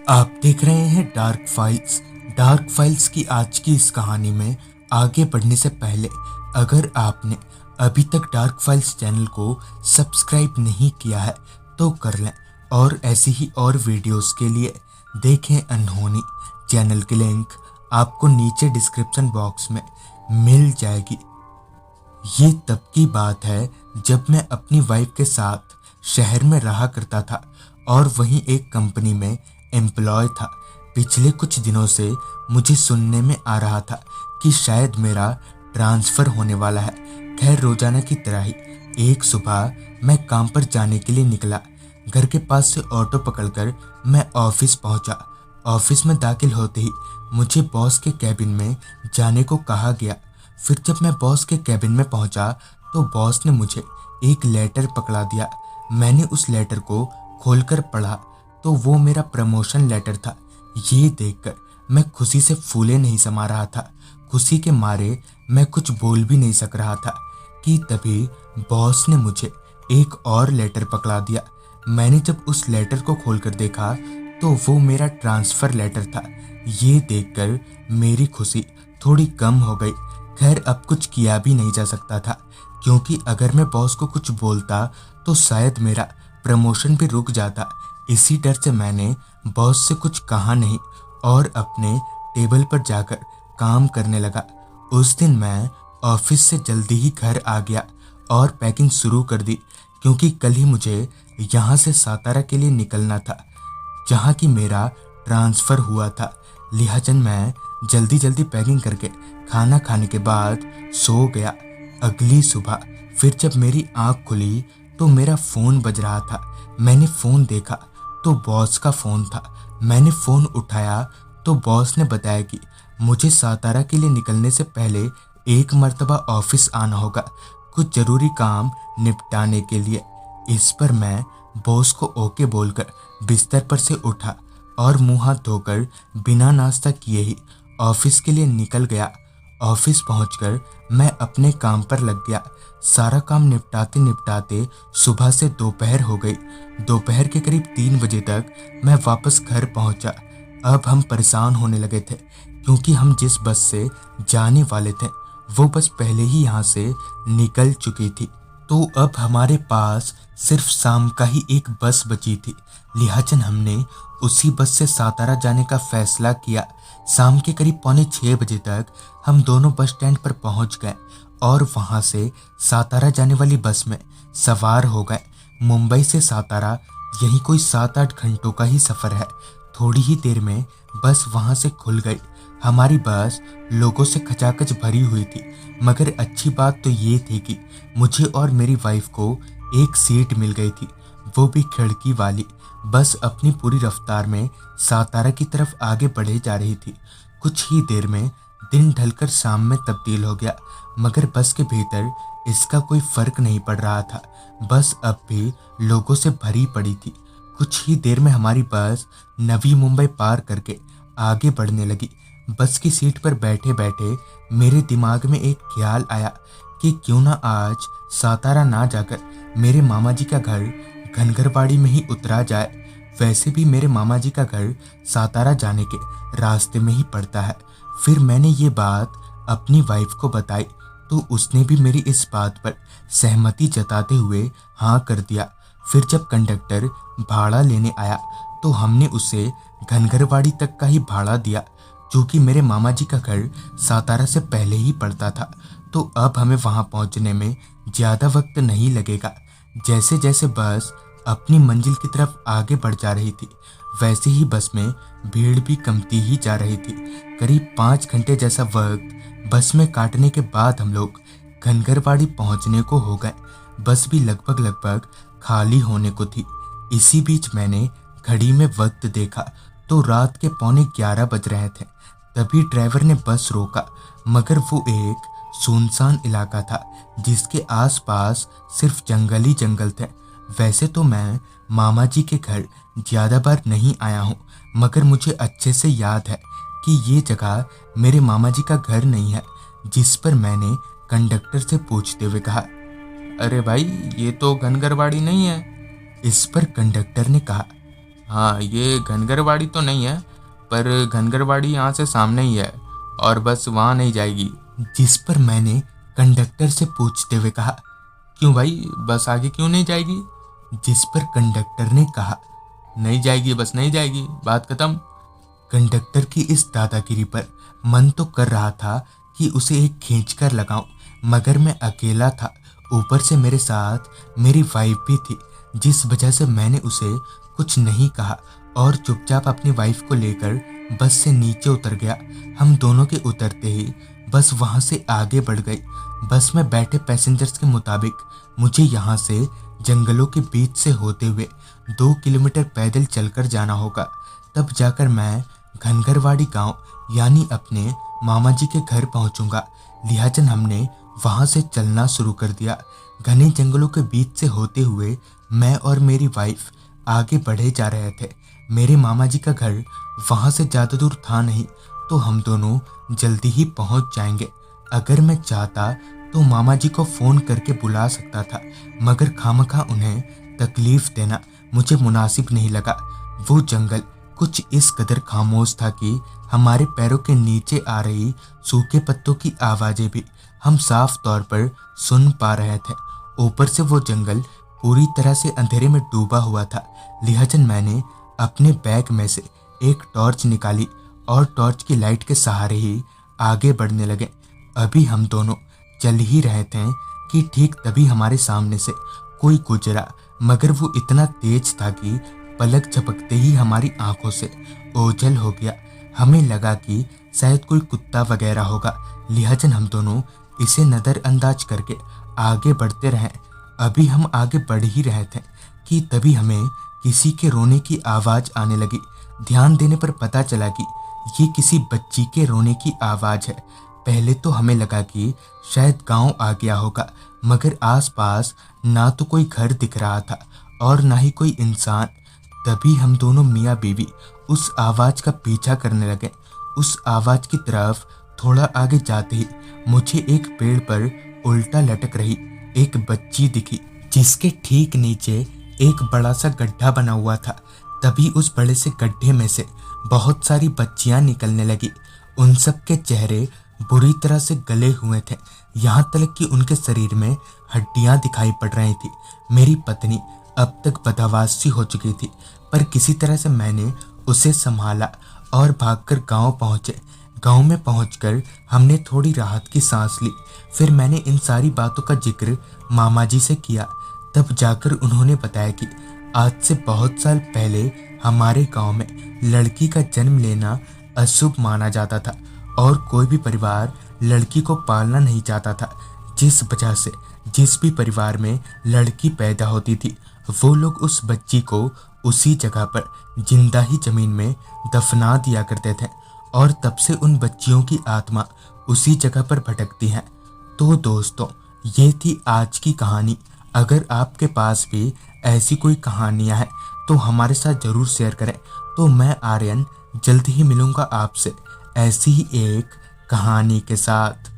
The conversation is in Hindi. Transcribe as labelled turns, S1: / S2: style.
S1: आप देख रहे हैं डार्क फाइल्स। डार्क फाइल्स की आज की इस कहानी में आगे बढ़ने से पहले अगर आपने अभी तक डार्क फाइल्स चैनल को सब्सक्राइब नहीं किया है तो कर लें, और ऐसी ही और वीडियोस के लिए देखें अनहोनी। चैनल की लिंक आपको नीचे डिस्क्रिप्शन बॉक्स में मिल जाएगी। ये तब की बात है जब मैं अपनी वाइफ के साथ शहर में रहा करता था और वहीं एक कंपनी में एम्प्लॉय था। पिछले कुछ दिनों से मुझे सुनने में आ रहा था कि शायद मेरा ट्रांसफ़र होने वाला है। खैर, रोजाना की तरह ही एक सुबह मैं काम पर जाने के लिए निकला। घर के पास से ऑटो पकड़कर मैं ऑफिस पहुंचा। ऑफिस में दाखिल होते ही मुझे बॉस के कैबिन में जाने को कहा गया। फिर जब मैं बॉस के कैबिन में पहुंचा तो बॉस ने मुझे एक लेटर पकड़ा दिया। मैंने उस लेटर को खोलकर पढ़ा तो वो मेरा प्रमोशन लेटर था। ये देखकर मैं खुशी से फूले नहीं समा रहा था। खुशी के मारे मैं कुछ बोल भी नहीं सक रहा था कि तभी बॉस ने मुझे एक और लेटर पकड़ा दिया। मैंने जब उस लेटर को खोलकर देखा तो वो मेरा ट्रांसफ़र लेटर था। ये देखकर मेरी खुशी थोड़ी कम हो गई। खैर, अब कुछ किया भी नहीं जा सकता था, क्योंकि अगर मैं बॉस को कुछ बोलता तो शायद मेरा प्रमोशन भी रुक जाता। इसी डर से मैंने बॉस से कुछ कहा नहीं और अपने टेबल पर जाकर काम करने लगा। उस दिन मैं ऑफिस से जल्दी ही घर आ गया और पैकिंग शुरू कर दी, क्योंकि कल ही मुझे यहाँ से सातारा के लिए निकलना था, जहाँ की मेरा ट्रांसफ़र हुआ था। लिहाजन मैं जल्दी जल्दी पैकिंग करके खाना खाने के बाद सो गया। अगली सुबह फिर जब मेरी आँख खुली तो मेरा फ़ोन बज रहा था। मैंने फ़ोन देखा तो बॉस का फ़ोन था। मैंने फ़ोन उठाया तो बॉस ने बताया कि मुझे सातारा के लिए निकलने से पहले एक मर्तबा ऑफिस आना होगा, कुछ ज़रूरी काम निपटाने के लिए। इस पर मैं बॉस को ओके बोलकर बिस्तर पर से उठा और मुंह हाथ धोकर बिना नाश्ता किए ही ऑफिस के लिए निकल गया। ऑफिस पहुंचकर मैं अपने काम पर लग गया। सारा काम निपटाते निपटाते सुबह से दोपहर हो गई। दोपहर के करीब 3 बजे तक मैं वापस घर पहुंचा। अब हम परेशान होने लगे थे, क्योंकि हम जिस बस से जाने वाले थे वो बस पहले ही यहाँ से निकल चुकी थी। तो अब हमारे पास सिर्फ शाम का ही एक बस बची थी। लिहाजन हमने उसी बस से सातारा जाने का फैसला किया। शाम के करीब 5:45 तक हम दोनों बस स्टैंड पर पहुंच गए और वहां से सातारा जाने वाली बस में सवार हो गए। मुंबई से सातारा यही कोई 7-8 घंटों का ही सफ़र है। थोड़ी ही देर में बस वहां से खुल गई। हमारी बस लोगों से खचाखच भरी हुई थी, मगर अच्छी बात तो ये थी कि मुझे और मेरी वाइफ को एक सीट मिल गई थी, वो भी खिड़की वाली। बस अपनी पूरी रफ्तार में सातारा की तरफ आगे बढ़े जा रही थी। कुछ ही देर में दिन ढलकर शाम में तब्दील हो गया, मगर बस के भीतर इसका कोई फर्क नहीं पड़ रहा था। बस अब भी लोगों से भरी पड़ी थी। कुछ ही देर में हमारी बस नवी मुंबई पार करके आगे बढ़ने लगी। बस की सीट पर बैठे बैठे मेरे दिमाग में एक ख्याल आया कि क्यों ना आज सातारा ना जाकर मेरे मामा जी का घर घनघरवाड़ी में ही उतरा जाए। वैसे भी मेरे मामा जी का घर सातारा जाने के रास्ते में ही पड़ता है। फिर मैंने ये बात अपनी वाइफ को बताई तो उसने भी मेरी इस बात पर सहमति जताते हुए हाँ कर दिया। फिर जब कंडक्टर भाड़ा लेने आया तो हमने उसे घनघरवाड़ी तक का ही भाड़ा दिया। चूँकि मेरे मामा जी का घर सातारा से पहले ही पड़ता था तो अब हमें वहां पहुंचने में ज़्यादा वक्त नहीं लगेगा। जैसे जैसे बस अपनी मंजिल की तरफ आगे बढ़ जा रही थी, वैसे ही बस में भीड़ भी कमती ही जा रही थी। करीब 5 घंटे जैसा वक्त बस में काटने के बाद हम लोग घनघरवाड़ी पहुंचने को हो गए। बस भी लगभग खाली होने को थी। इसी बीच मैंने घड़ी में वक्त देखा तो रात के 11:15 बज रहे थे। तभी ड्राइवर ने बस रोका, मगर वो एक सुनसान इलाका था जिसके आसपास सिर्फ जंगल ही जंगल थे। वैसे तो मैं मामा जी के घर ज़्यादा बार नहीं आया हूँ, मगर मुझे अच्छे से याद है कि ये जगह मेरे मामा जी का घर नहीं है। जिस पर मैंने कंडक्टर से पूछते हुए कहा, अरे भाई, ये तो घनघरवाड़ी नहीं है। इस पर कंडक्टर ने कहा, हाँ, ये घनगरवाड़ी तो नहीं है, पर घनगरवाड़ी यहाँ से सामने ही है और बस वहाँ नहीं जाएगी। जिस पर मैंने कंडक्टर से पूछते हुए कहा, क्यों भाई, बस आगे क्यों नहीं जाएगी? जिस पर कंडक्टर ने कहा, नहीं जाएगी, बस नहीं जाएगी, बात खत्म। कंडक्टर की इस दादागिरी पर मन तो कर रहा था कि उसे एक खींच कर लगाऊं, मगर मैं अकेला था। ऊपर से मेरे साथ मेरी वाइफ भी थी, जिस वजह से मैंने उसे कुछ नहीं कहा और चुपचाप अपनी वाइफ को लेकर बस से नीचे उतर गया। हम दोनों के उतरते ही बस वहां से आगे बढ़ गई। बस में बैठे पैसेंजर्स के मुताबिक मुझे यहाँ से जंगलों के बीच से होते हुए 2 किलोमीटर पैदल चलकर जाना होगा। तब जाकर मैं घनगरवाड़ी गांव यानी अपने मामा जी के घर पहुंचूंगा। लिहाजन हमने वहां से चलना शुरू कर दिया। घने जंगलों के बीच से होते हुए मैं और मेरी वाइफ आगे बढ़े जा रहे थे। मेरे मामा जी का घर वहां से ज़्यादा दूर था नहीं, तो हम दोनों जल्दी ही पहुंच जाएंगे। अगर मैं चाहता तो मामा जी को फ़ोन करके बुला सकता था, मगर खामखा उन्हें तकलीफ देना मुझे मुनासिब नहीं लगा। वो जंगल कुछ इस कदर खामोश था कि हमारे पैरों के नीचे आ रही सूखे पत्तों की आवाज़ें भी हम साफ तौर पर सुन पा रहे थे। ऊपर से वो जंगल पूरी तरह से अंधेरे में डूबा हुआ था। लिहाजन मैंने अपने बैग में से एक टॉर्च निकाली और टॉर्च की लाइट के सहारे ही आगे बढ़ने लगे। अभी हम दोनों चल ही रहे थे कि ठीक तभी हमारे सामने से कोई गुजरा, मगर वो इतना तेज था कि पलक झपकते ही हमारी आंखों से ओझल हो गया। हमें लगा कि शायद कोई कुत्ता वगैरह होगा, लिहाजन हम दोनों इसे नज़रअंदाज करके आगे बढ़ते रहे। अभी हम आगे बढ़ ही रहे थे कि तभी हमें किसी के रोने की आवाज़ आने लगी। ध्यान देने पर पता चला कि ये किसी बच्ची के रोने की आवाज़ है। पहले तो हमें लगा कि शायद गांव आ गया होगा, मगर आसपास ना तो कोई घर दिख रहा था और ना ही कोई इंसान। तभी हम दोनों मियाँ बीवी उस आवाज़ का पीछा करने लगे। उस आवाज़ की तरफ थोड़ा आगे जाते ही मुझे एक पेड़ पर उल्टा लटक रही एक बच्ची दिखी, जिसके ठीक नीचे एक बड़ा सा गड्ढा बना हुआ था। तभी उस बड़े से गड्ढे में से बहुत सारी बच्चियां निकलने लगी। उन सब के चेहरे बुरी तरह से गले हुए थे, यहाँ तक कि उनके शरीर में हड्डियां दिखाई पड़ रही थी। मेरी पत्नी अब तक बदहवास सी हो चुकी थी, पर किसी तरह से मैंने उसे संभाला और भागकर गांव पहुंचे। गांव में पहुंचकर हमने थोड़ी राहत की सांस ली। फिर मैंने इन सारी बातों का जिक्र मामा जी से किया। तब जाकर उन्होंने बताया कि आज से बहुत साल पहले हमारे गांव में लड़की का जन्म लेना अशुभ माना जाता था और कोई भी परिवार लड़की को पालना नहीं चाहता था, जिस वजह से जिस भी परिवार में लड़की पैदा होती थी वो लोग उस बच्ची को उसी जगह पर जिंदा ही जमीन में दफना दिया करते थे और तब से उन बच्चियों की आत्मा उसी जगह पर भटकती है। तो दोस्तों, ये थी आज की कहानी। अगर आपके पास भी ऐसी कोई कहानियां हैं तो हमारे साथ ज़रूर शेयर करें। तो मैं आर्यन जल्द ही मिलूंगा आपसे ऐसी ही एक कहानी के साथ।